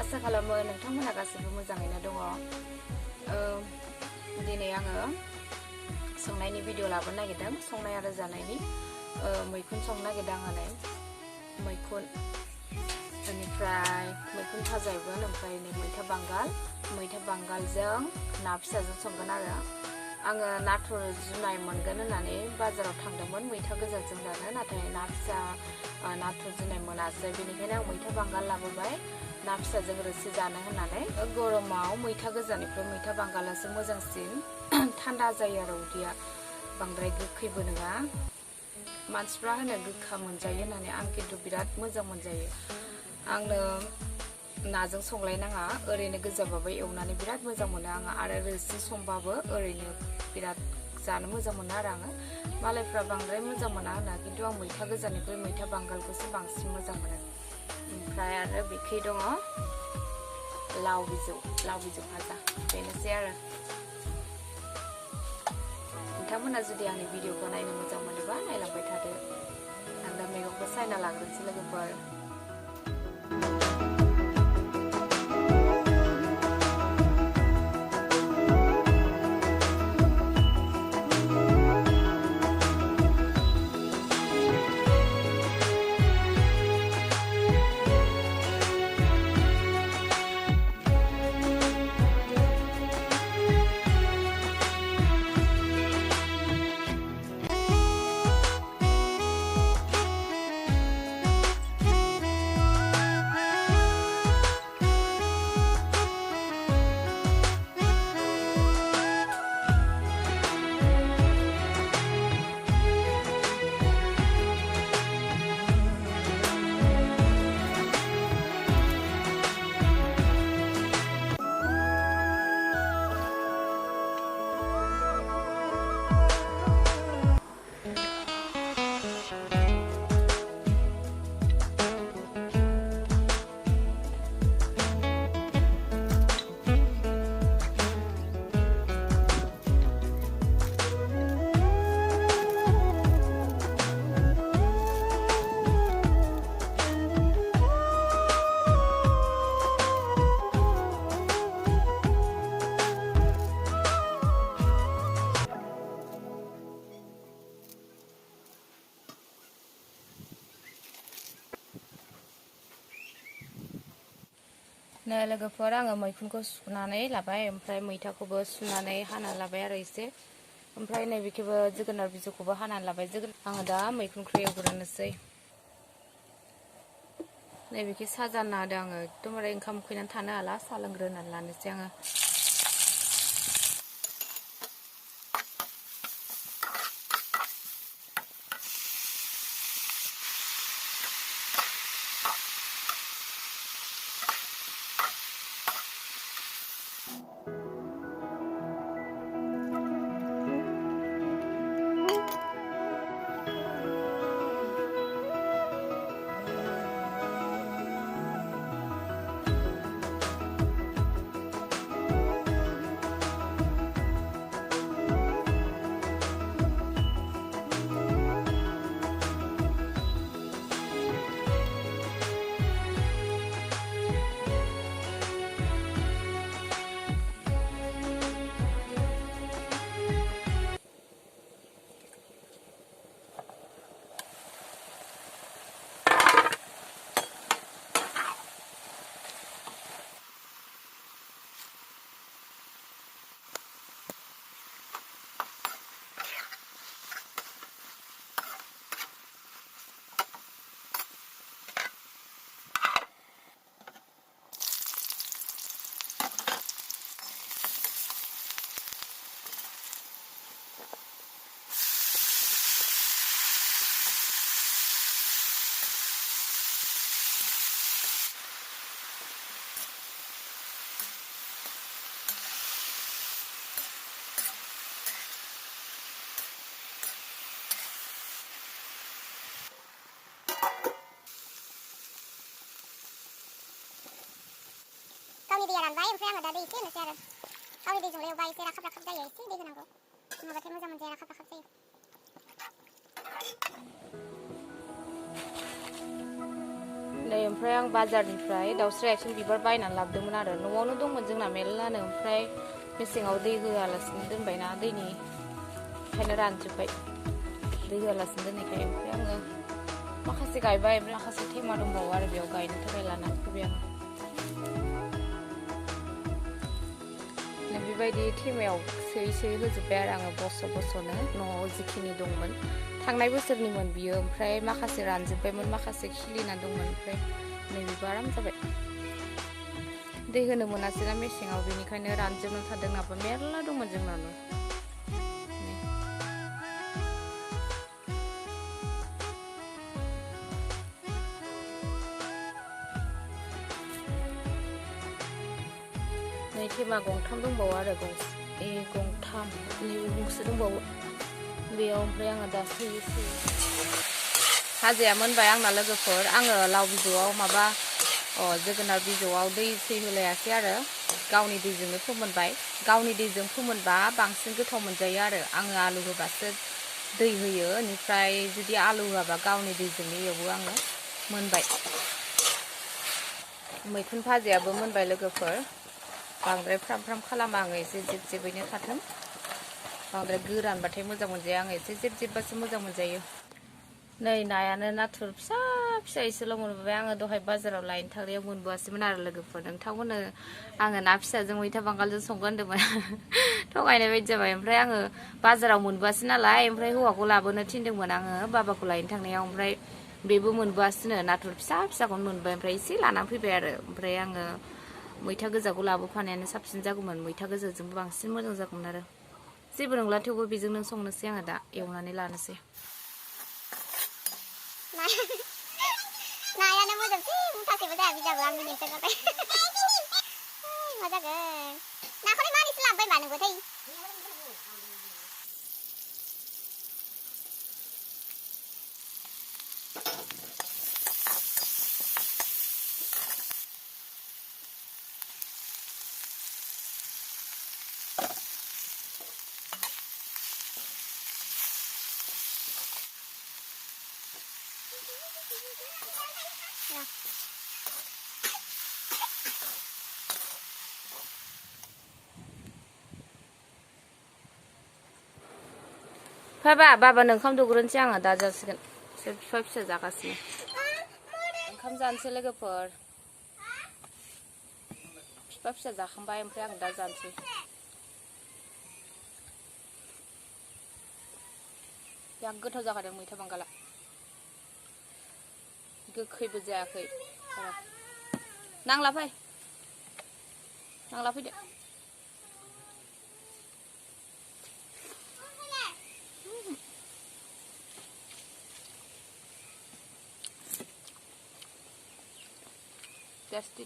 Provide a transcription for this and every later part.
आसा खालामो नोंथांमोना गासिबो मोजाङैनो दङ। दिनै आङो संनायनि भिडिअ लाबोनो नागिरदों, संनाय आरो जानायनि। मैखुन संनो नागिरदों आङो नै मैखुन, बेनिफ्राय मैखुन भाजा एवगोन, ओमफ्राय नै मैथा बांगालजों ना फिसाजों संगोन आरो। आङो नाथुर जुनाय मोनगोन होननानै बाजाराव थांदोंमोन मैथा गोजाजों जानो, नाथाय ना फिसा नाथुर जुनाय मोनासै, बेनिखायनो आं मैथा बांगाल लाबोबाय ना फिसाजों रोसि जानो होननानै। गरमाव मैथा गोजानिफ्राय मैथा बांगालासो मोजांसिन, थान्दा जायो आरो उदैया, बांद्राय गोखैबो नङा। मानसिफ्रा होनो गोखा मोनजायो होननानै, आं खिन्थु बिराद मोजां मोनजायो। आंनो नाजों संलायनाङा, ओरैनो गोजाबाबो एवनानै बिराद मोजां मोनो आङो, आरो रोसि संबाबो ओरैनो बिराद जानो मोजां मोनो आरो आङो। मालायफ्रा बांद्राय मोजां मोना होना, खिन्थु आं मैथा गोजानिख्रुइ मैथा बांगालखौसो बांसिन मोजां मोनो। ओमफ्राय आरो बेखै दङ लाव बिजौ भाजा, बेनोसै आरो। नोंथांमोना जुदि आंनि भिडिअखौ नायनो मोजां मोनोबा नायलांबाय थादो। आं दा मैगंखौ सायना लाग्रोनोसै लोगोफोर। नै लोगोफोर, आङो मैखुनखौ सुनानै लाबाय, ओमफ्राय मैथाखौबो सुनानै हाना लाबाय आरो एसे, ओमफ्राय नैबेखौबो जोगोनार बिजौखौबो हानानै लाबाय। आङो दा मैखुनखौ एवग्रोनोसै। नैबेखि साहा जानना होदों आङो, एकदमबारे ओंखाम उखैनानै थानो हाला, साहा लोंग्रोनानै लानोसै आङो। गावनि दैया रानबाय, ओमफ्राय आङो दा दै एसे होनोसै आरो। गावनि दैजों एवबा एसे राखाब जायो, एसे दै होनांगौ, नङाबाथाय मोजां मोनजाया, राखाब जायो। नै ओमफ्राय आं बाजारनिफ्राय दाउस्रि आथिं बिबार बायनानै लाबोदोंमोन आरो न'आवनो दंमोन जोंना मेरलानो ओमफ्राय मेसेङाव दै होआलासिनो दोनबायना दैनि ओंखायनो रानजोब्बाय दै होआलासिनो दोननायखाय ओमफ्राय आङो माखासे गायबाय ओमफ्राय माखासे थेमा दंबावो आरो बेयाव गायनो थाखाय लानानै फैबाय आं बेबायदि थेमायाव सोयै होजोब्बाय आरो आङो बस'नो न'आव जिखिनि दंमोन थांनाय बोसोरनिमोन बियो ओमफ्राय माखासे रानजोब्बायमोन माखासे खिलिना दंमोन ओमफ्राय नै बेबो आराम जाबाय दै होनो मोनासैना मेसेङाव बेनिखायनो रानजोबना थादों नाबो मेरला दंमोन जोंनावनो नै थेमा गंथाम दंबावो आरो गंथाम गंसे दंबावो बेयाव ओमफ्राय आङो दा सोयै भाजाया मोनबाय आंना लोगोफोर आङो लाव बिजौआव माबा जोगोनार बिजौआव दै होलायासै आरो गावनि दैजोंनो फोमोनबाय गावनि दैजों फोमोनबा बांसिन गोथाव मोनजायो आरो आङो आलु होबासो दै होयो बेनिफ्राय जुदि आलु होआबा गावनि दैजोंनो एवो आङो मोनबाय मैखुन भाजायाबो मोनबाय लोगोफोर बांद्राय फ्राम खालामा आङो एसे जेब-जेबैनो थाथों बांद्राय गोरानबाथाय मोजां मोनजाया आङो एसे जेब-जेबबासो मोजां मोनजायो नै नायानो नाथुर फिसा एसेल' मोनबोबाय आङो दहाय बाजाराव लायनो थांनायाव मोनबोआसैमोन आरो लोगोफोर नोंथांमोननो आङो ना फिसाजों मैथा बांगालजों संगोन होनदोंमोन थगायनाय बायदि जाबाय ओमफ्राय आङो बाजाराव मोनबोआसै नालाय ओमफ्राय हौवाखौ लाबोनो थिनदोंमोन आङो बाबाखौ लायनो थांनायाव ओमफ्राय बेबो मोनबोआसैनो नाथुर फिसाखौनो मोनबाय ओमफ्राय एसे लानानै फैबाय आरो ओमफ्राय आङो मैथा गोजाखौ लाबोफानायानो साबसिन जागौमोन मैथा गोजाजोंबो बांसिन मोजां जागौमोन आरो जेबो नंला थेवबो बेजोंनो संनोसै आङो दा एवनानै लानोसै नायानो मोदोमसै मुथासेबो जाया बिदाबो आंनि नोंसोर जाबाय मा जागोन नाखौलाय मानैसो लाबोबाय मा नोंबोथाय बाबानो ओंखाम दौग्रोनोसै आङो दा जासिगोन बिसोर बिफा फिसा जागासिनो ओंखाम जानोसै लोगोफोर बिफा फिसा जाखांबाय ओमफ्राय आं दा जानोसै बिराद गोथाव जाखादों मैथा बांगाला गोखैबो जायाखै नांला फैदो टेस्टी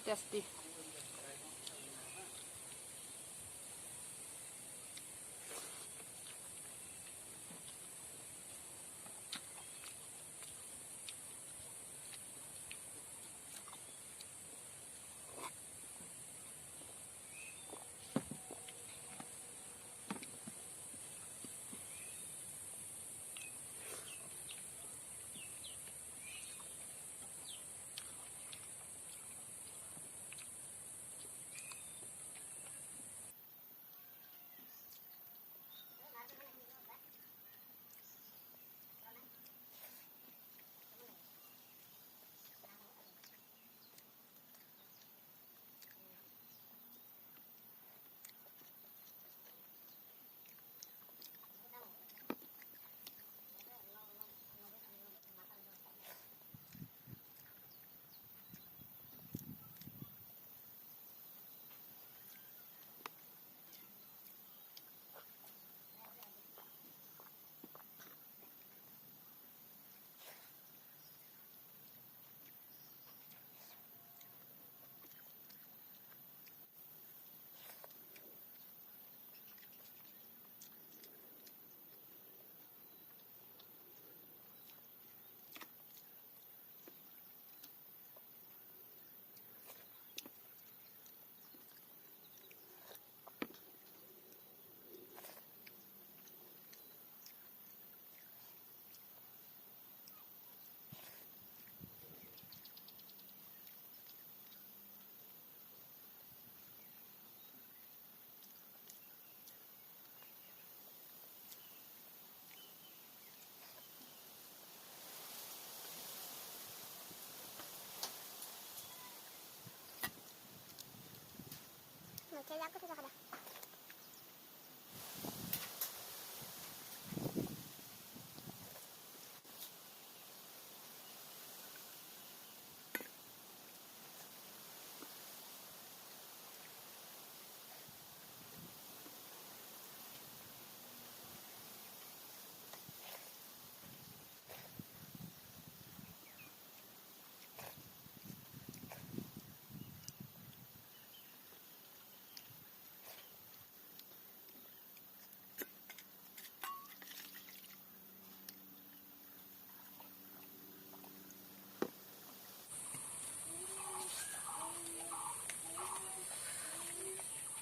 मैथाया जा गोथाव जाखादों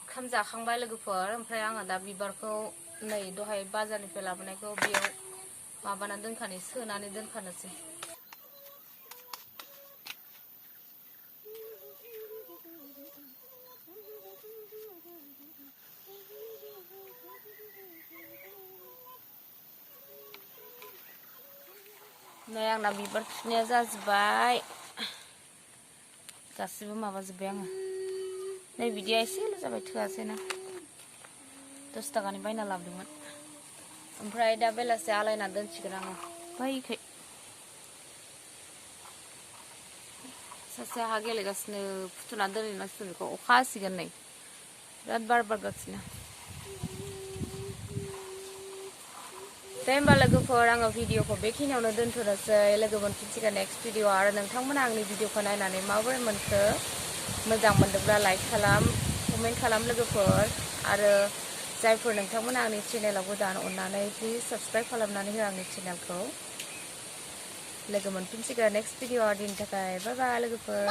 ओंखाम जाखांबाय लोगोफोर ओमफ्राय आङो दा बिबारखौ नै दहाय बाजारनिफ्राय लाबोनायखौ बेयाव माबाना दोनखानो सोनानै दोनखानोसै नै आंना बिबार थुनाया जाजोब्बाय गासिबो माबाजोब्बाय आङो नै बिदिया एसेल' जाबाय थोआसैना 10 थाखानि बायना लाबोदोंमोन ओमफ्राय दा बेलासे आलायना दोनसिगोन आङो बैखै सासे हा गेलेगासिनो फुथुना दोनहैनांसिगोन बेखौ अखा हासिगोन नै बिराद बार बारगासिनो दे होमबा लोगोफोर आङो भिडिअखौ बेखिनियावनो दोनथ'नोसै लोगो मोनफिनसिगोन नेक्स्ट भिडिअ आरो नोंथांमोना आंनि भिडिअखौ नायनानै माबोरै मोनखो मोजां मोनदोंब्ला लाइक खालाम कमेन्ट खालाम लोगोफोर आरो जायफोर नोंथांमोना आंनि चेनेलाव गोदान अननानै प्लिज साबस्क्राइब खालामनानै हो आंनि चेनेलखौ लोगो मोनफिनसिगोन नेक्स्ट भिडिअ दिननि थाखाय बाय बाय लोगोफोर